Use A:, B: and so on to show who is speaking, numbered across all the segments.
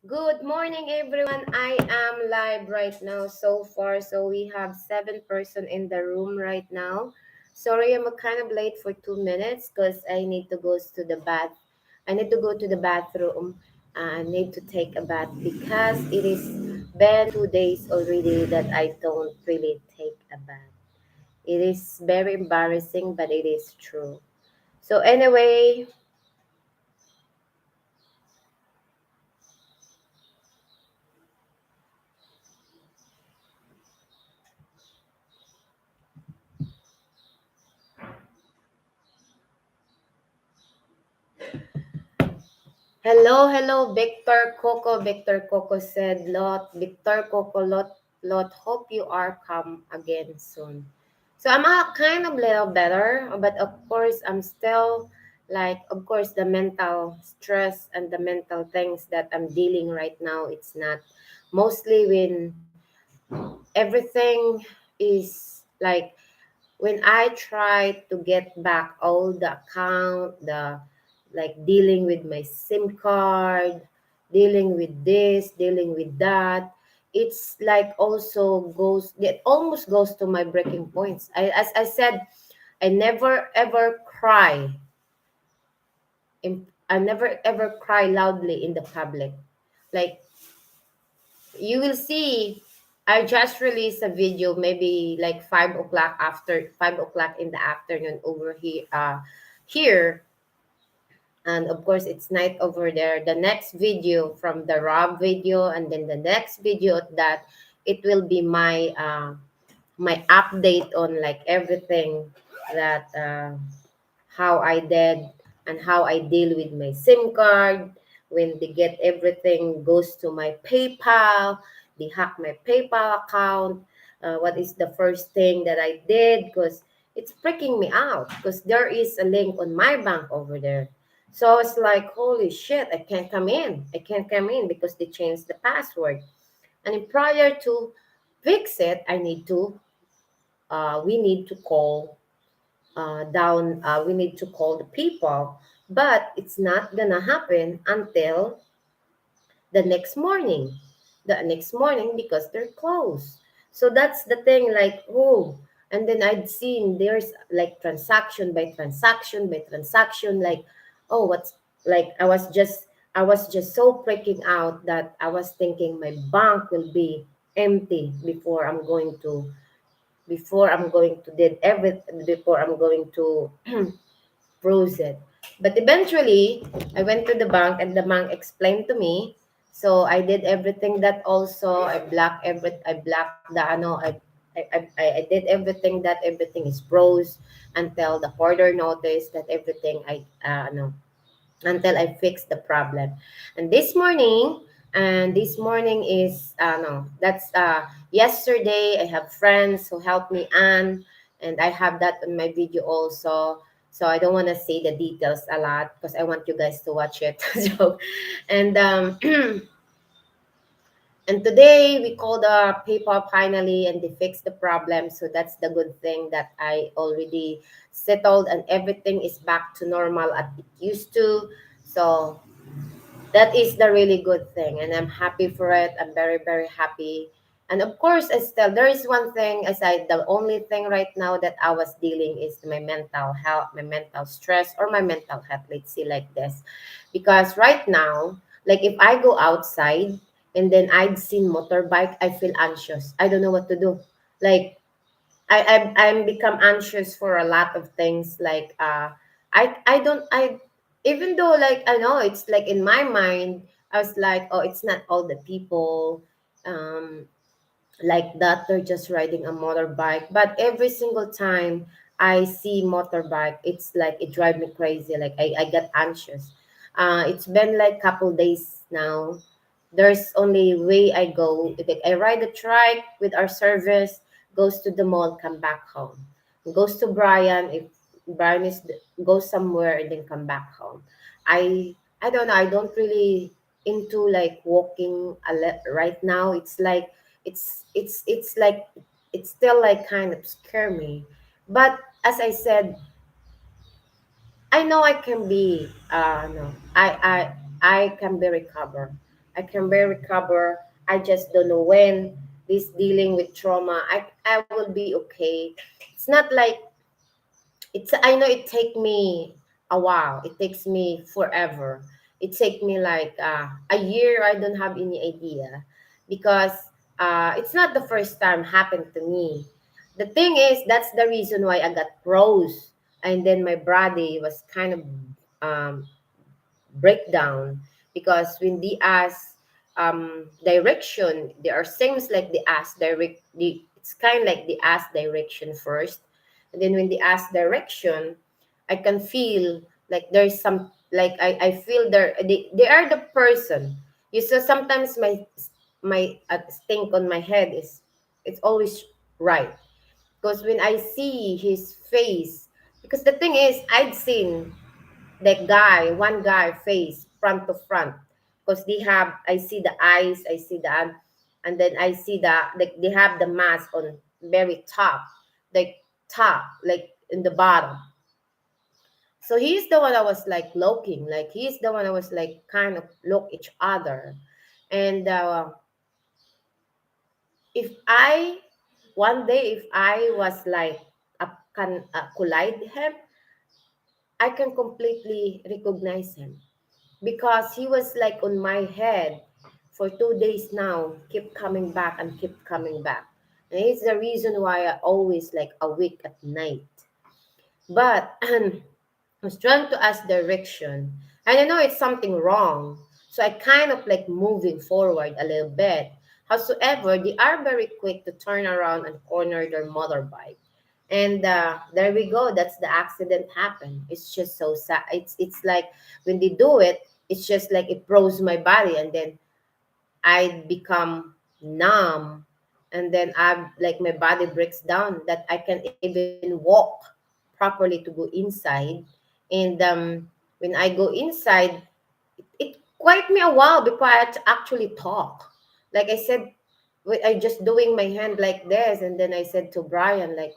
A: Good morning, everyone. I am live right now so far. So we have 7 person in the room right now. Sorry, I'm kind of late for 2 minutes because I need to go to the bath. I need to go to the bathroom. I need to take a bath because it is been 2 days already that I don't really take a bath. It is very embarrassing, but it is true. So anyway, hello, hello, Victor Coco. Victor Coco said, Lot, Victor Coco, Lot, hope you are come again soon. So I'm kind of little better, but of course, I'm still like, of course, the mental stress and the mental things that I'm dealing right now, it's not mostly when everything is like when I try to get back all the account, the like dealing with my SIM card, dealing with this, dealing with that, it's like also goes it almost goes to my breaking points. As I said, I never ever cry I never ever cry loudly in the public. Like you will see, I just released a video maybe like 5 o'clock, after 5 o'clock in the afternoon over here, and of course it's night over there. The next video from the Rob video, and then the next video that it will be my update on like everything that how I did and how I deal with my SIM card. When they get everything goes to my PayPal, they hack my PayPal account. What is the first thing that I did? Because it's freaking me out because there is a link on my bank over there. So it's like, holy shit, I can't come in. I can't come in because they changed the password. And then prior to fix it, we need to call we need to call the people, but it's not gonna happen until the next morning. The next morning because they're closed. So that's the thing, like, oh, and then I'd seen there's like transaction by transaction by transaction, like, oh, what's like I was just so freaking out that I was thinking my bank will be empty before I'm going to did everything before I'm going to froze it. But eventually, I went to the bank and the bank explained to me. So I did everything that also I blocked the I did everything that everything is froze until the further notice that everything I no until I fix the problem. And this morning is no, that's yesterday. I have friends who helped me and I have that in my video also. So I don't want to say the details a lot because I want you guys to watch it. So, and and today we called PayPal finally and they fixed the problem. So that's the good thing that I already settled and everything is back to normal as it used to. So that is the really good thing and I'm happy for it. I'm very very happy. And of course, Estelle, there is one thing aside. The only thing right now that I was dealing is my mental health, my mental stress, or my mental health, let's see like this. Because right now, like if I go outside and then I'd seen motorbike, I feel anxious. I don't know what to do. Like I'm become anxious for a lot of things. Like I don't I even though like I know it's like in my mind I was like, oh, it's not all the people um like that they're just riding a motorbike, but every single time I see motorbike, it's like it drive me crazy. Like I get anxious. It's been like couple days now. There's only way I go. Like I ride the trike with our service, goes to the mall, come back home. Goes to Brian if Brian is goes somewhere and then come back home. I don't know. I don't really into like walking right now. It's like it's like it's still like kind of scare me. But as I said, I know I can be no I can be recovered. I can barely recover. I just don't know when this dealing with trauma. I will be okay. It's not like I know it take me a while. It takes me forever. It take me like a year. I don't have any idea because it's not the first time happened to me. The thing is, that's the reason why I got froze, and then my body was kind of um, breakdown because when they ask direction, there are things like they ask it's kind of like they ask direction first, and then when they ask direction, I can feel like there's some like I feel they are the person. You so sometimes my think on my head is it's always right because when I see his face, because the thing is I'd seen that guy, one guy face front to front, because they have, I see the eyes, I see the, and then I see like they have the mask on very top, like top, like in the bottom. So he's the one I was like looking, like he's the one I was like kind of look each other, and if I one day if I was like can collide him, I can completely recognize him because he was like on my head for 2 days now, keep coming back and keep coming back. And it's the reason why I always like awake at night. But I was trying to ask direction, and I know it's something wrong. So I kind of like moving forward a little bit. Howsoever, they are very quick to turn around and corner their motorbike. And there we go. That's the accident happened. It's just so sad. It's like when they do it, it's just like it froze my body, and then I become numb, and then I like my body breaks down that I can even walk properly to go inside. And when I go inside, it quite me a while before actually talk. Like I said, I just doing my hand like this, and then I said to Brian, like,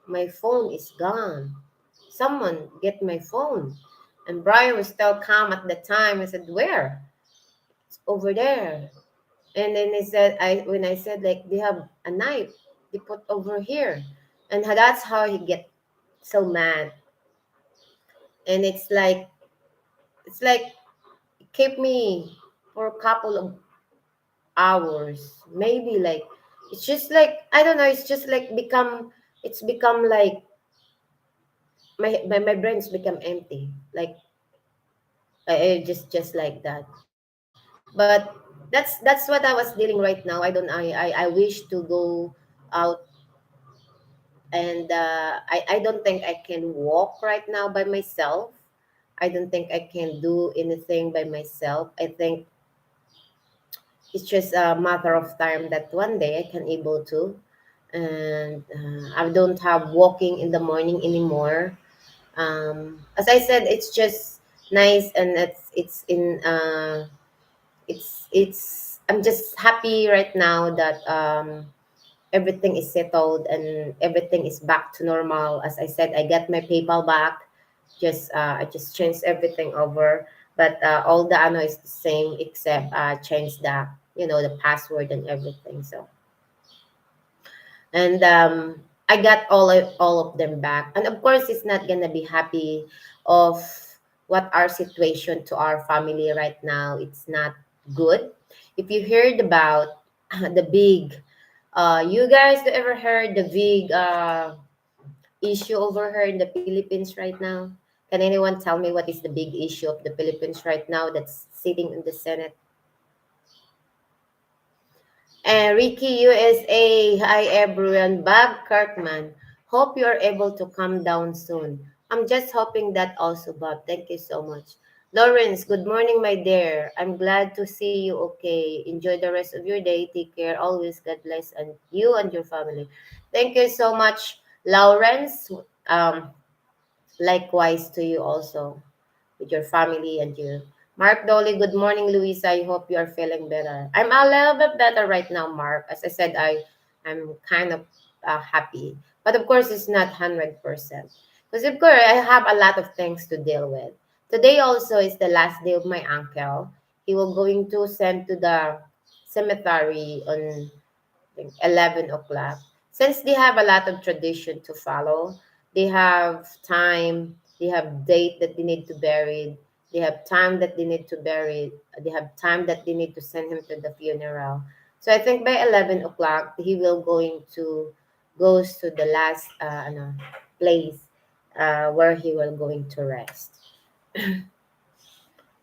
A: my phone is gone. Someone get my phone. And Brian was still calm at the time. I said, where? It's over there. And then he said, when I said like they have a knife, they put over here, and that's how he get so mad. And it's like it kept me for a couple of hours, maybe like it's just like I don't know. It's just like it's become like my brain's become empty. Like just like that. But that's what I was dealing right now. I wish to go out, and I don't think I can walk right now by myself. I don't think I can do anything by myself. I think it's just a matter of time that one day I can able to, and I don't have walking in the morning anymore. As I said, it's just nice, and it's I'm just happy right now that everything is settled and everything is back to normal. As I said, I got my PayPal back. Just I just changed everything over, but all the ano is the same except change the the password and everything. So and I got all of them back, and of course, it's not gonna be happy of what our situation to our family right now. It's not good. If you heard about the big you guys ever heard the big issue over here in the Philippines right now? Can anyone tell me what is the big issue of the Philippines right now that's sitting in the Senate? And Ricky, USA. Hi, everyone. Bob Kirkman. Hope you are able to come down soon. I'm just hoping that also, Bob. Thank you so much. Lawrence, good morning, my dear. I'm glad to see you okay. Enjoy the rest of your day. Take care. Always God bless and you and your family. Thank you so much, Lawrence. Likewise to you also with your family and you. Mark Dolly, good morning, Luisa. I hope you are feeling better. I'm a little bit better right now, Mark. As I said, I'm kind of happy, but of course, it's not 100%. Because of course, I have a lot of things to deal with. Today also is the last day of my uncle. he will going to send to the cemetery on think 11 o'clock. Since they have a lot of tradition to follow, they have time, they have date that they need to bury, they have time that they need to bury, they have time that they need to send him to the funeral. So I think by 11 o'clock, he will going to goes to the last place where he will going to rest.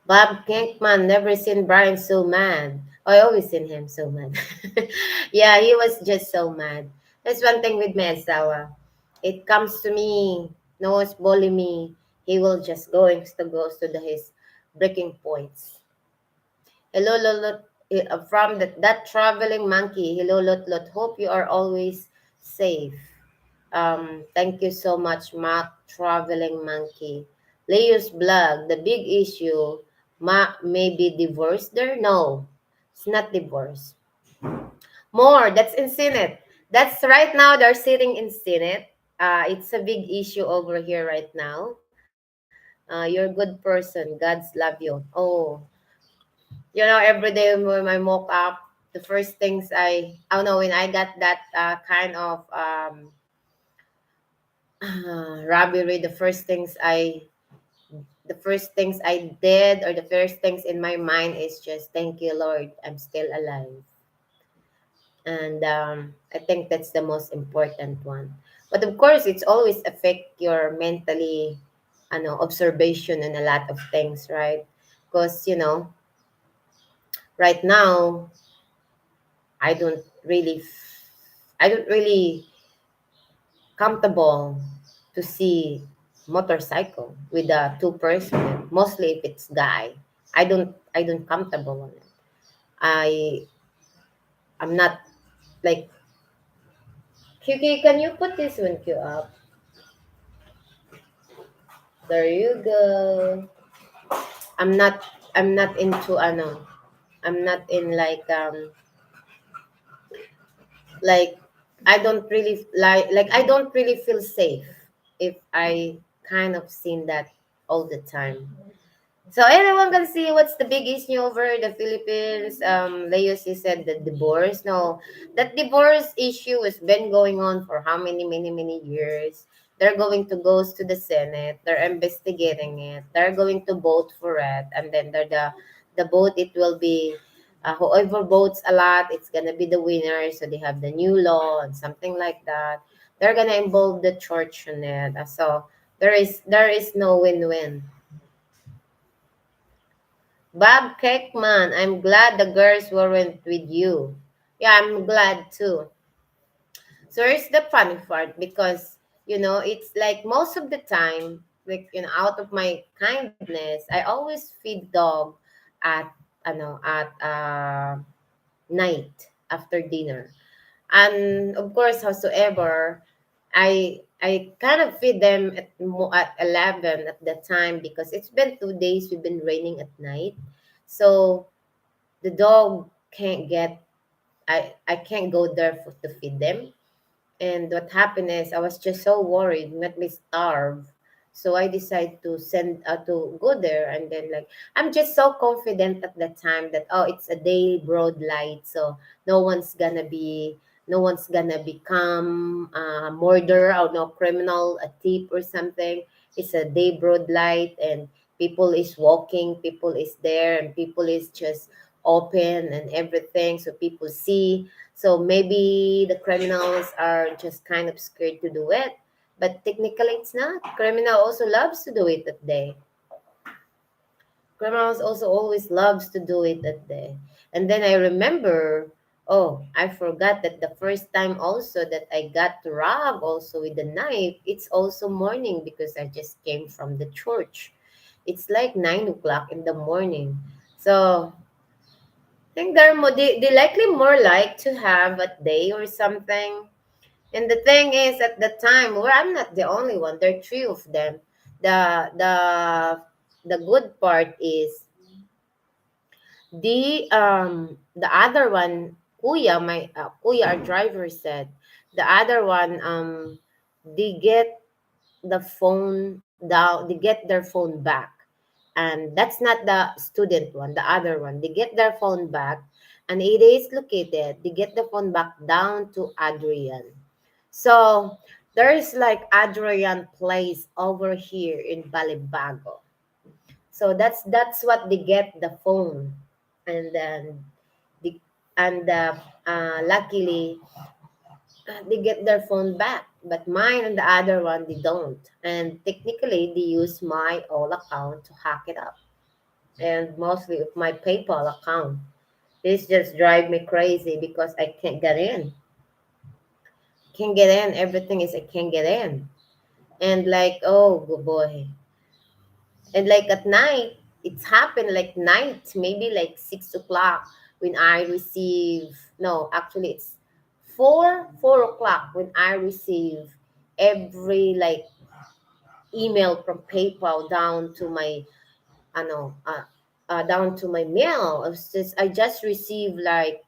A: Bob Kinkman, never seen Brian so mad. I always seen him so mad. Yeah, he was just so mad. That's one thing with my asawa. It comes to me, knows bully me. He will just goes to his breaking points. Hello, Lolot, from that traveling monkey. Hello, Lot Lot. Hope you are always safe. Thank you so much, Mark Traveling Monkey. Leo's blog, the big issue, maybe divorce there? No, it's not divorce. More, that's in Senate. That's right now, they're sitting in Senate. It's a big issue over here right now. You're a good person. God's love you. Oh, every day when I woke up, the first things I don't know, when I got that kind of robbery, the first things I did, or the first things in my mind is just thank you, Lord, I'm still alive. And I think that's the most important one. But of course, it's always affect your mentally, observation and a lot of things, right? Because right now I don't really, I don't really comfortable to see motorcycle with a two person. Mostly if it's guy, I don't comfortable on it. I I'm not like QQ. Can you put this one Q up? There you go. I'm not I'm not into I'm not in like I don't really like I don't really feel safe if I kind of seen that all the time. So anyone can see what's the big issue over the Philippines. Leos, you said the divorce. No, that divorce issue has been going on for how many years. They're going to go to the Senate. They're investigating it. They're going to vote for it, and then the vote, it will be whoever votes a lot, it's gonna be the winner. So they have the new law and something like that. They're gonna involve the church in it. So there is no win-win. Bob Keckman, I'm glad the girls weren't with you. Yeah, I'm glad too. So here's the funny part, because it's like most of the time, like out of my kindness, I always feed dog at night after dinner. And of course, howsoever, I kind of feed them at 11 at the time, because it's been 2 days we've been raining at night. So the dog can't get I can't go there to feed them. And what happened is I was just so worried, let me starve. So I decided to go there, and then like I'm just so confident at that time that, oh, it's a day broad light, so no one's gonna be no one's gonna become a murderer or no criminal, a thief or something. It's a day broad light, and people is walking, people is there, and people is just open and everything, so people see. So maybe the criminals are just kind of scared to do it, but technically it's not. Criminal also loves to do it that day. Criminals also always loves to do it that day. And then I remember, oh, I forgot that the first time also that I got robbed also with a knife, it's also morning, because I just came from the church. It's like 9 o'clock in the morning. So I think they likely more like to have a day or something. And the thing is, at the time, where I'm not the only one, there are three of them. The the the good part is the other one, Kuya, my Kuya, our driver said, the other one they get the phone down, they get their phone back. And that's not the student one, the other one. They get their phone back, and it is located. They get the phone back down to Adrian. So there is like Adrian place over here in Balibago. So that's what they get the phone, and then the luckily they get their phone back, but mine and the other one they don't. And technically, they use my old account to hack it up, and mostly of my PayPal account. This just drive me crazy because I can't get in. Can't get in. Everything is I can't get in. And like, oh good boy. And like at night, it's happened like night, maybe like 6 o'clock when I receive no, actually it's 4 o'clock when I receive every like email from PayPal down to my ano down to my mail. I just received like,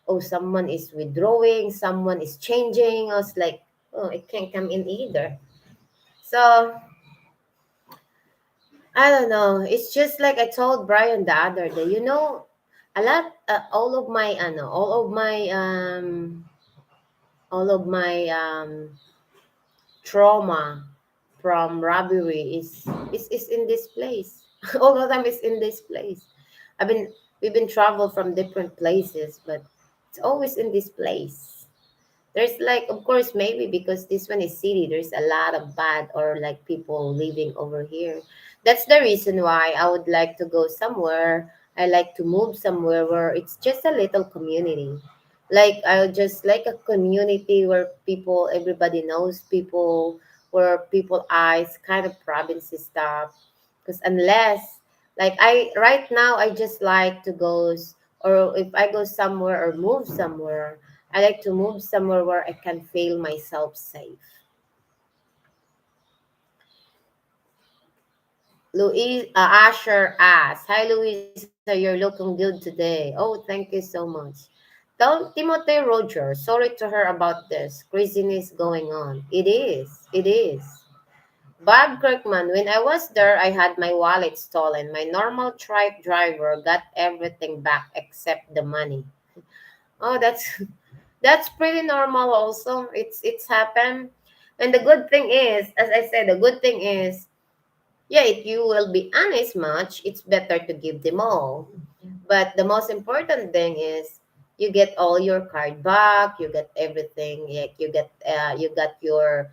A: oh, someone is withdrawing, someone is changing. I was like, oh, it can't come in either. So I don't know. It's just like I told Brian the other day. A lot, all of my trauma from robbery is in this place. All of them is in this place. I've been we've been traveled from different places, but it's always in this place. There's like, of course, maybe because this one is city, there's a lot of bad or like people living over here. That's the reason why I would like to go somewhere. I like to move somewhere where it's just a little community. Like I would just like a community where people, everybody knows people, where people eyes kind of province stuff. Because unless like I right now I just like to go or if I go somewhere or move somewhere, I like to move somewhere where I can feel myself safe. Asher asks, "Hi, Louisa, you're looking good today. Oh, thank you so much." Tell Timothy Roger, sorry to her about this craziness going on. It is. It is. Bob Kirkman, when I was there, I had my wallet stolen. My normal tribe driver got everything back except the money. Oh, that's pretty normal also. It's happened. And the good thing is, as I said, the good thing is, yeah, if you will be honest much, it's better to give them all. But the most important thing is you get all your card back, you get everything, like you got your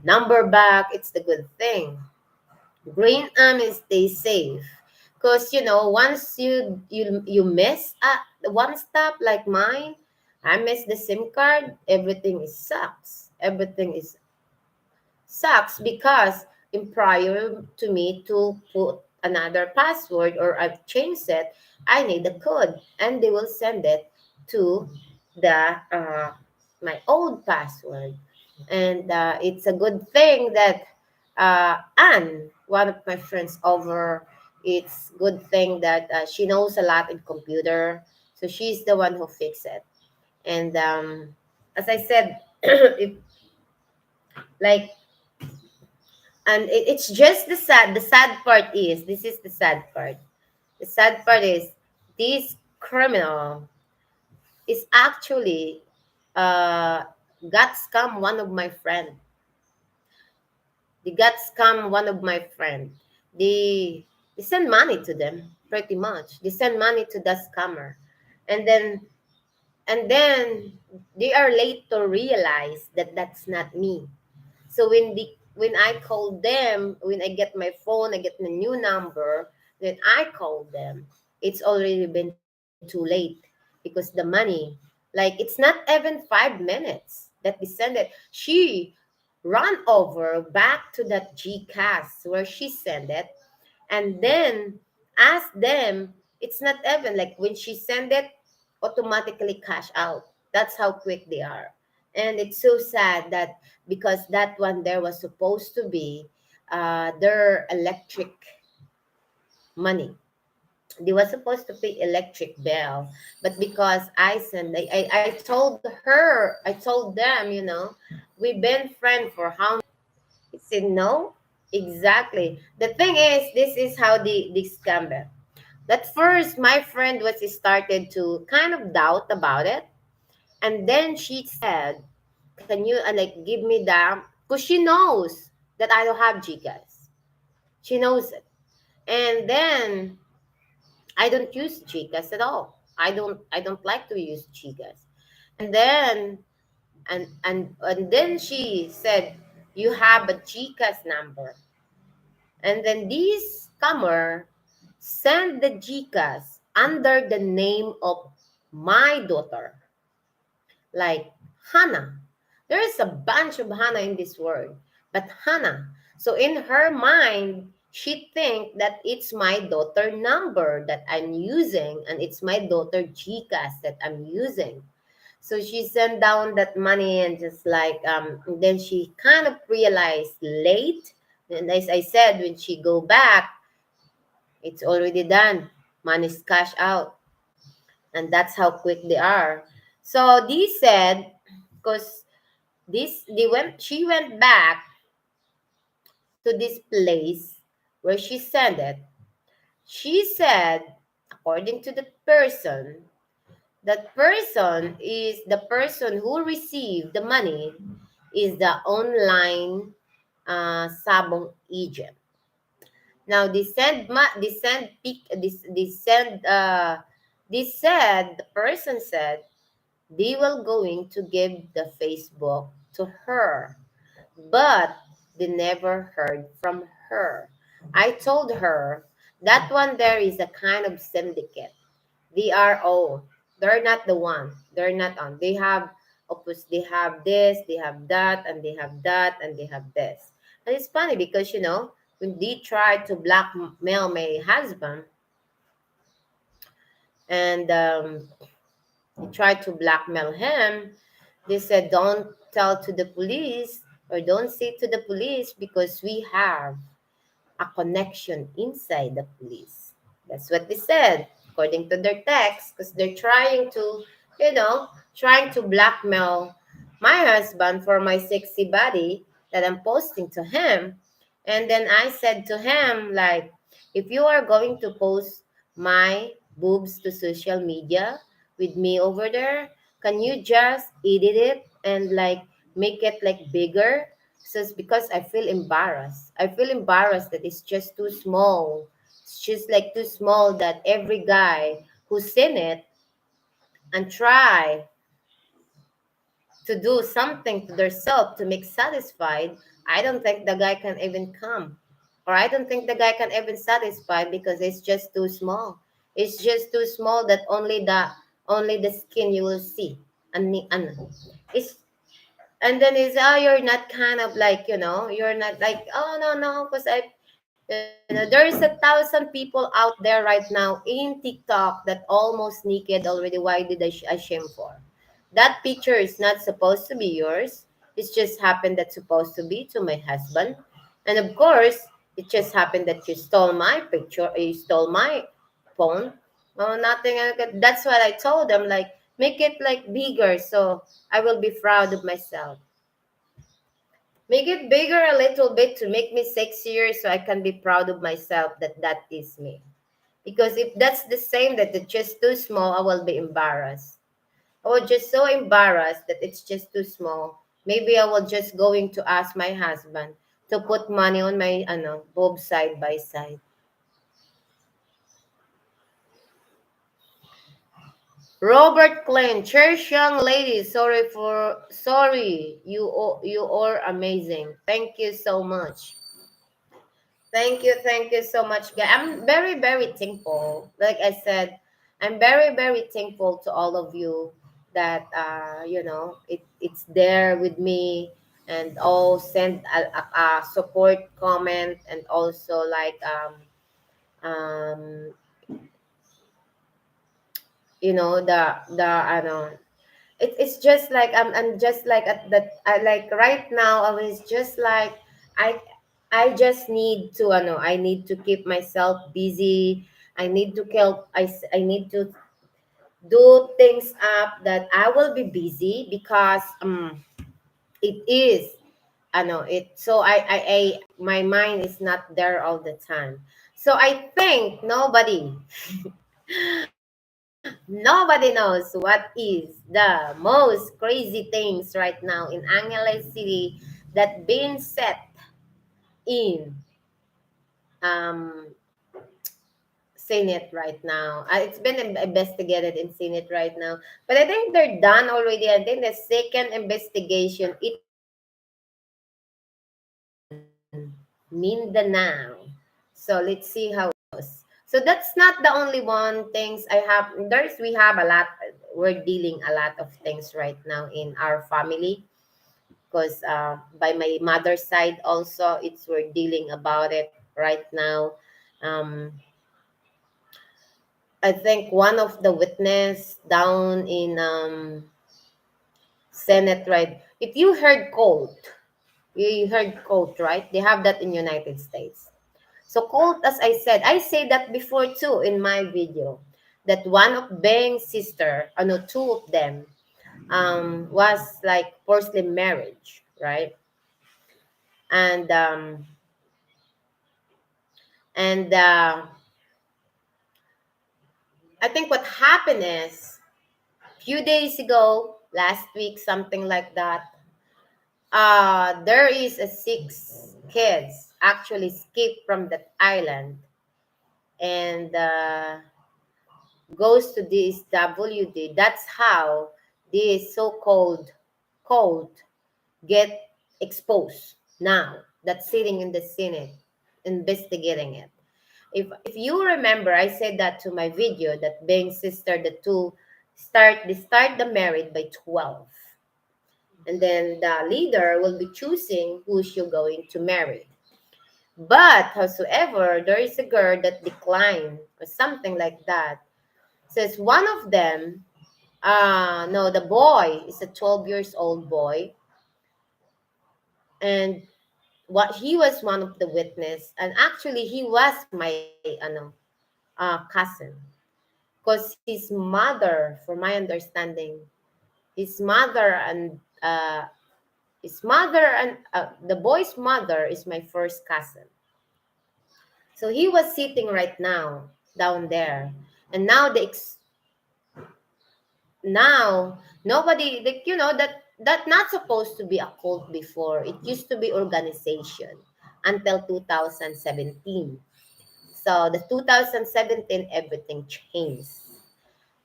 A: number back. It's the good thing. Green army stay safe. Cause once you miss one stop like mine, I miss the SIM card, everything is sucks because in prior to me to put another password or I've changed it, I need the code and they will send it to the my old password. And it's a good thing that Anne, one of my friends over, it's good thing that she knows a lot in computer, so she's the one who fixed it. And as I said, if like and it's just the sad part is this is the sad part is this criminal is actually uh got scam one of my friend. They got scam one of my friend. They send money to them pretty much. They send money to the scammer, and then they are late to realize that that's not me. So when I call them, when I get my phone, I get the new number, then I call them. It's already been too late because the money, like it's not even 5 minutes that they send it. She ran over back to that GCAS where she sent it and then ask them. It's not even like when she send it, automatically cash out. That's how quick they are. And it's so sad that because that one there was supposed to be their electric money. They were supposed to pay electric bill, but because I told her, I told them, we've been friends for how. He said no. Exactly. The thing is, this is how the scammer. At first, my friend was started to kind of doubt about it, and then she said, "Can you like give me that?" Because she knows that I don't have Gcash. She knows it, and then I don't use Gcash at all. I don't like to use Gcash. And then and then she said, "You have a Gcash number." And then this scammer sent the Gcash under the name of my daughter, like Hannah. There is a bunch of Hannah in this world, but Hannah. So in her mind, she think that it's my daughter number that I'm using, and it's my daughter Gcash that I'm using. So she sent down that money and just like then she kind of realized late. And as I said, when she go back, it's already done. Money's cash out. And that's how quick they are. So they said, because this they went she went back to this place where she sent it. She said, according to the person, that person is the person who received the money is the online sabong agent. Now they send pic this said the person said they will going to give the Facebook to her, but they never heard from her. I told her that one there is a kind of syndicate. They are all. They're not the one. They're not on. They have this, they have that, and they have that, and they have this. And it's funny because when they tried to blackmail my husband, and they tried to blackmail him, they said, "Don't tell to the police, or don't say to the police, because we have a connection inside the police." That's what they said, according to their text, because they're trying to blackmail my husband for my sexy body that I'm posting to him. And then I said to him, like, if you are going to post my boobs to social media with me over there, can you just edit it and like make it like bigger? So it's because I feel embarrassed. I feel embarrassed that it's just too small. It's just like too small that every guy who's seen it and try to do something to themselves to make satisfied, I don't think the guy can even come. Or I don't think the guy can even satisfy because it's just too small. It's just too small that only the skin you will see. And it's and then it's, oh, you're not kind of like, you're not like, oh, no, because there is 1,000 people out there right now in TikTok that almost naked already. Why did I shame for? That picture is not supposed to be yours. It's just happened that's supposed to be to my husband. And of course, it just happened that you stole my picture, you stole my phone. Oh, nothing. That's what I told them. Like, make it like bigger so I will be proud of myself. Make it bigger a little bit to make me sexier so I can be proud of myself that that is me. Because if that's the same that it's just too small, I will be embarrassed. I was just so embarrassed that it's just too small. Maybe I will just going to ask my husband to put money on my both side by side. Robert Klein, church young lady, sorry, you are amazing. Thank you so much. Thank you so much, guys. I'm very, very thankful. Like I said, I'm very, very thankful to all of you that it's there with me and all send a support comment and also like um the I know it's just like I'm just like at that I like right now I was just like I I just need to I need to keep myself busy. I need to I need to do things up that I will be busy because it is I know it. So my mind is not there all the time. So I think nobody knows what is the most crazy things right now in Angeles City that being set in um Senate right now. It's been investigated in Senate right now, but I think they're done already. I think the second investigation it in Mindanao. So let's see how it goes. So that's not the only one things I have. We have a lot. We're dealing a lot of things right now in our family because by my mother's side also we're dealing about it right now. Um, I think one of the witness down in Senate, right? If you heard cold, you heard cold, right? They have that in United States. So cold, as I say that before too in my video, that one of Beng's sister, no, two of them, was like forced marriage, right? And and I think what happened is few days ago, last week, something like that, there is a six kids actually escaped from that island and goes to this WD. That's how this so-called cult get exposed now. That's sitting in the Senate investigating it. If you remember, I said that to my video that being sister, the two start the married by 12, and then the leader will be choosing who she's going to marry. But howsoever, there is a girl that declined or something like that. Says one of them, no, the boy is a 12 years old boy, and what he was one of the witness, and actually he was my cousin, because for my understanding, his mother and the boy's mother is my first cousin. So he was sitting right now down there, and now nobody, like, that not supposed to be a cult before. It used to be organization until 2017. So the 2017 everything changed.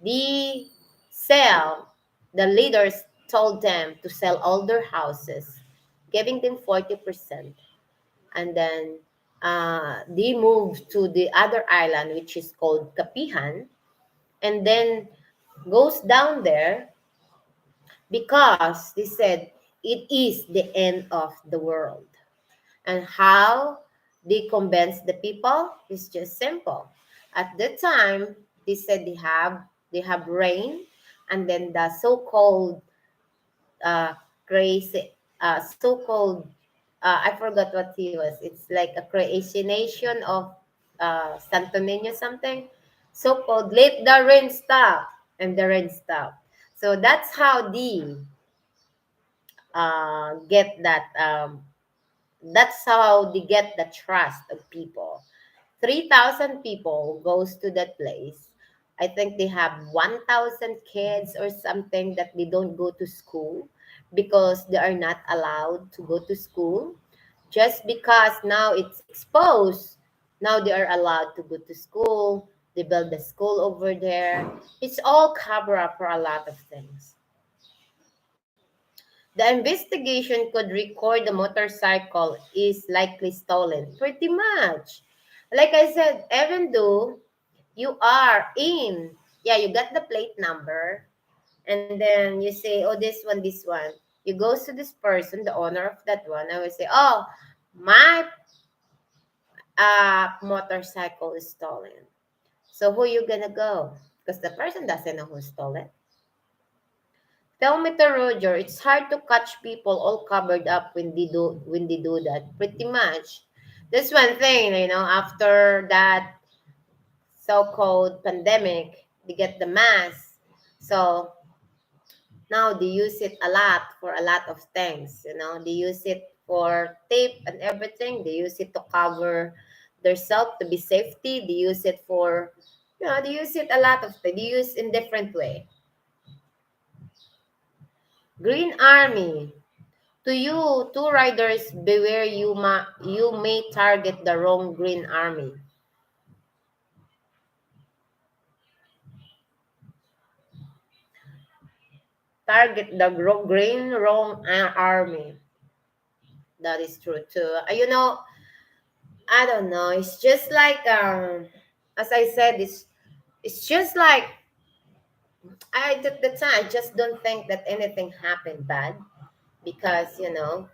A: The sell the leaders told them to sell all their houses, giving them 40%, and then they moved to the other island which is called Kapihan, and then goes down there because they said it is the end of the world. And how they convince the people is just simple. At the time, they said they have rain, and then the so-called uh, crazy, so-called I forgot what he was. It's like a creationation of Santo Niño something. So-called let the rain stop, and the rain stop. So that's how they get that. That's how they get the trust of people. 3,000 people goes to that place. I think they have 1,000 kids or something that they don't go to school because they are not allowed to go to school. Just because now it's exposed, now they are allowed to go to school. They build the school over there. It's all cover up for a lot of things. The investigation could record the motorcycle is likely stolen. Pretty much. Like I said, even though you are in, yeah, you got the plate number, and then you say, oh, this one. You go to this person, the owner of that one, I will say, oh, my motorcycle is stolen. So who you gonna go? Because the person doesn't know who stole it. Tell me to Roger, it's hard to catch people all covered up when they do that. Pretty much. That's one thing, after that so-called pandemic, they get the mask. So now they use it a lot for a lot of things. They use it for tape and everything. They use it to cover themselves to be safety. They use it for, they use it a lot of things. They use in different way. Green Army. To you, two riders, beware you may target the wrong Green Army. Target the green wrong army. That is true too. I don't know. It's just like as I said, it's just like I at the time I just don't think that anything happened bad because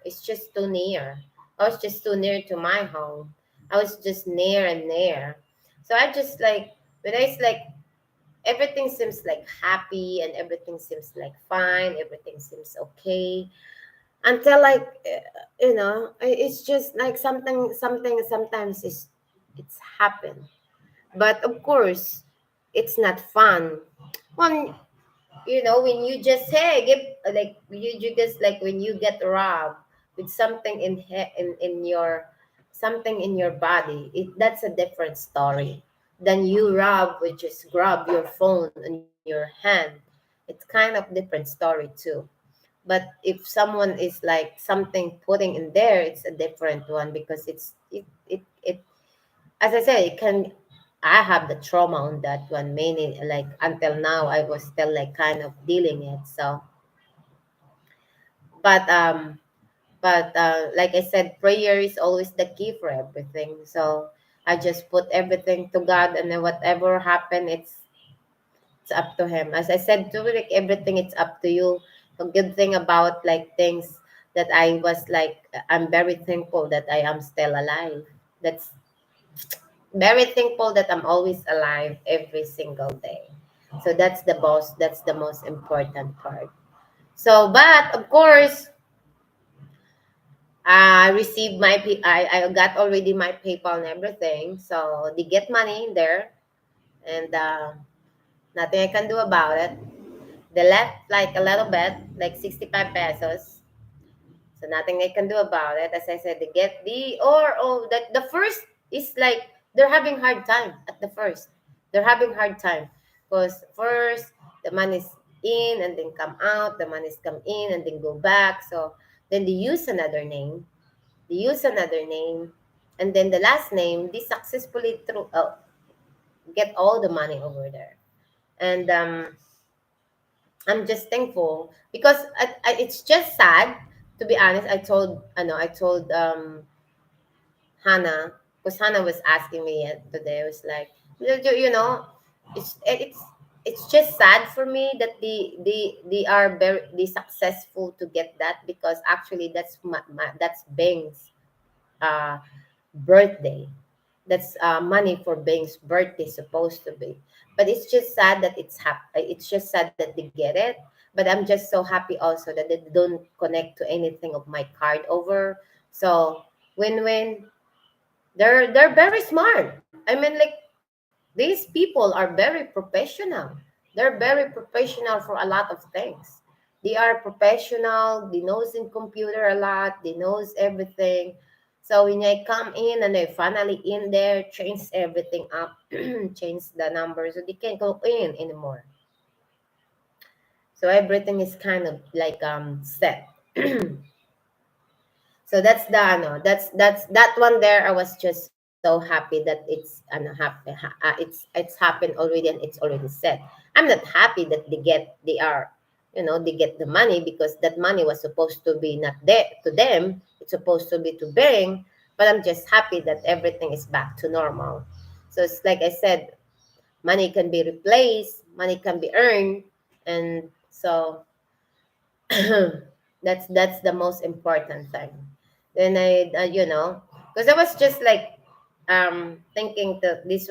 A: it's just too near. I was just too near to my home. I was just near and near. So I just like when it's like everything seems like happy and everything seems like fine, everything seems okay until like it's just like something sometimes it's happened, but of course it's not fun when when you just hey give like you just like when you get robbed with something in your something in your body, that's a different story than you rob with just grab your phone in your hand. It's kind of different story too. But if someone is like something putting in there, it's a different one because it as I said, it can. I have the trauma on that one. Mainly, like until now, I was still like kind of dealing it. So, but like I said, prayer is always the key for everything. So I just put everything to God, and then whatever happened, it's up to Him. As I said to like everything, it's up to you. The good thing about like things that I was like, I'm very thankful that I am still alive. That's very thankful that I'm always alive every single day. So that's the most important part. So, but of course, I received I got already my PayPal and everything. So they get money in there, and nothing I can do about it. They left like a little bit, like 65 pesos. So nothing I can do about it. As I said, they get the or oh that the first is like they're having hard time at the first. They're having hard time because first the money's in and then come out, the money's come in and then go back. So then they use another name. They use another name, and then the last name they successfully through get all the money over there. And I'm just thankful because it's just sad to be honest. I told Hannah because Hannah was asking me today. I was like, you know, it's it's just sad for me that they are they successful to get that because actually that's Bing's uh birthday. That's money for Bing's birthday supposed to be. But it's just sad that it's just sad that they get it. But I'm just so happy also that they don't connect to anything of my card over. So win-win. They're very smart. I mean, like these people are very professional. They're very professional for a lot of things. They are professional. They knows in computer a lot. They knows everything. So when I come in and they finally in there, change everything up, change the numbers, so they can't go in anymore. So everything is kind of like set. So that's the that's that one there. I was just so happy that it's happened already and it's already set. I'm not happy that they are they get the money because that money was supposed to be not there to them. It's supposed to be to Bing, but I'm just happy that everything is back to normal. So it's like I said, money can be replaced, money can be earned, and so that's the most important thing. Then I because I was just like thinking that this